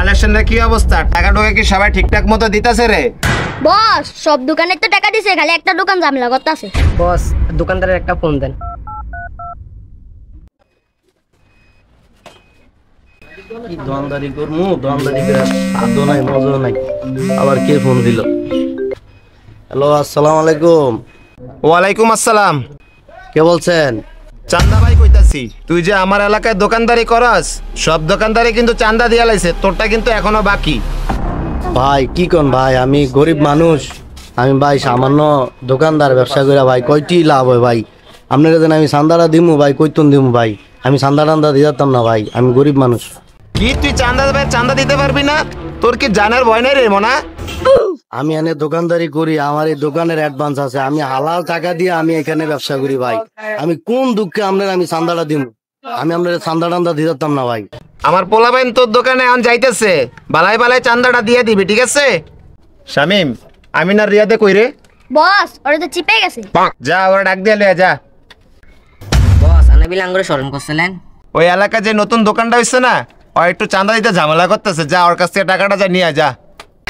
কালেকশনের কি অবস্থা? টাকা টোকা কি সবাই ঠিকঠাক মতো দিতেছে রে? বস সব দোকানে তো টাকা দিছে, খালি একটা দোকান ঝামেলা করতেছে। বস দোকানদারের একটা ফোন দেন। কি দোকানদারি করবো, দোকানদারি করে আদৌ নাই মজা নাই। আবার কে ফোন দিল? হ্যালো, আসসালামু আলাইকুম। ওয়ালাইকুম আসসালাম। কে বলছেন? চান্দা ভাই কইতাছি। তুই যে আমার এলাকায় দোকানদারি করস, সব দোকানদারি কিন্তু চান্দা দিয়া লাইছে, তোরটা কিন্তু এখনো বাকি। ভাই কি কোন ভাই, আমি গরিব মানুষ, আমি ভাই সামান্য দোকানদার ব্যবসা করে ভাই কয়টি লাভ হয় ভাই? আপনার কাছে আমি চান্দাটা দিমু ভাই, কইতুন দিমু ভাই? আমি চান্দা টান্দা দিয়ে যেতাম না ভাই, আমি গরিব মানুষ। কি তুই চান্দা দিতে পারবি না? তোর কি জানার ভয় নাই রে মনা? আমি এনে দোকানদারি করি, আমার এই দোকানের অ্যাডভান্স আছে, আমি হালাল টাকা দিয়ে আমি এখানে ব্যবসা করি ভাই। আমি কোন দুঃখে আপনার আমি চান্দাটা দিব? আমি আপনার চান্দা টান্দা দিয়ে যেতাম না ভাই। আমার পোলাবেন তোর দোকানে এখন যাইতেছে, বালাই বালাই চান্দাটা দিয়ে দিবি, ঠিক আছে? শামিম, আমি না রিয়াদে কই রে? বস ওরা তো চিপে গেছে। যা ওরা ডাক দিয়ে লইয়া যা। বস আনাবিল আঙ্গুরে স্মরণ করছিলেন। ওই এলাকায় যে নতুন দোকানটা হইছে না, ও একটু চান্দা দিতে ঝামেলা করতেছে, যা ওর কাছ থেকে টাকাটা যা নিয়ে যা।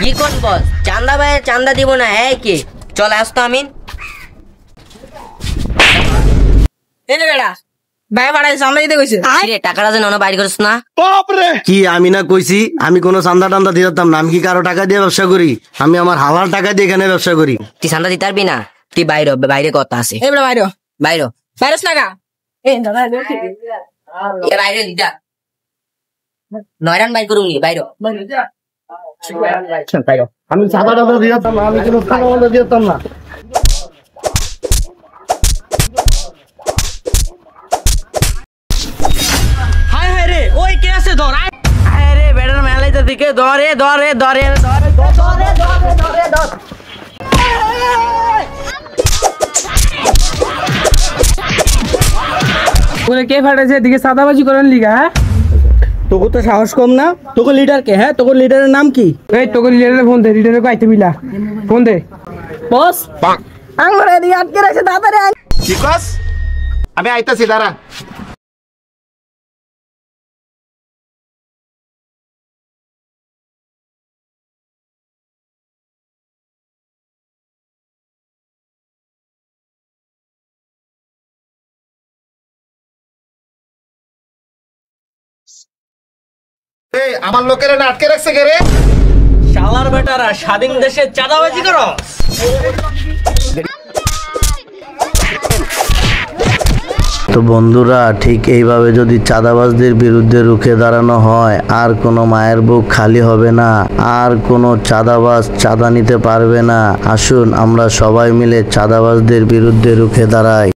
কি কোন বস, চান্দা ভাই চান্দা দিব না? এই কি চলে আসতো আমিন। এনে বেড়া ভাই ভাড়াই চান্দা দিতে কইছে। রে টাকাটা যেন বাইর করিস না। কি আমি না কইছি আমি কোনো চান্দা টান্দা দিয়ে যেতাম না? আমি কি কারো টাকা দিয়ে ব্যবসা করি? আমি আমার হালাল টাকা দিয়ে এখানে ব্যবসা করি। তুই চান্দা দিতে পারবি না? তুই বাইরে বাইরে কথা আছে। এই বেড়া বাইরে বাইরে বাইরেস না গা। এই দাদা বাইরে লিডা নয়রান বাই করুনি বাইরে। আমি চাঁদা টান্দা দিয়ে যেতাম না, আমি কোনো চাঁদা দিয়ে যেতাম না। হাই হাই রে ওই কে আছে ধর। হাই রে বেড়ার মেলাইতে দিকে ধরে ধরে ধরে ধরে ধরে ধরে ধরে ধর। ওরে কে ফাটাইছে এদিকে সাদাবাজি করেন লিগা? হ্যাঁ তোকে তো সাহস কম না? তোকে লিডার কে? হ্যাঁ তোকে লিডারের নাম কি? এই তোকে লিডারের ফোন দে, লিডারের কইতে বিলা ফোন দে। বস আঙ্গুর এদিকে আটকে রাখছে তাড়াতাড়ি। কি কস? আমি আইতাছি, দাঁড়া। এই আমার লোকেরা না আটকে রাখছে কে রে? শালার বেটারা স্বাধীন দেশে চাঁদাবাজি করো। তো বন্ধুরা, ঠিক এইভাবে যদি চাঁদাবাজদের বিরুদ্ধে রুখে দাঁড়ানো হয়, আর কোনো মায়ের বুক খালি হবে না, আর কোনো চাঁদাবাজ চাঁদা নিতে পারবে না। আসুন আমরা সবাই মিলে চাঁদাবাজদের বিরুদ্ধে রুখে দাঁড়াই।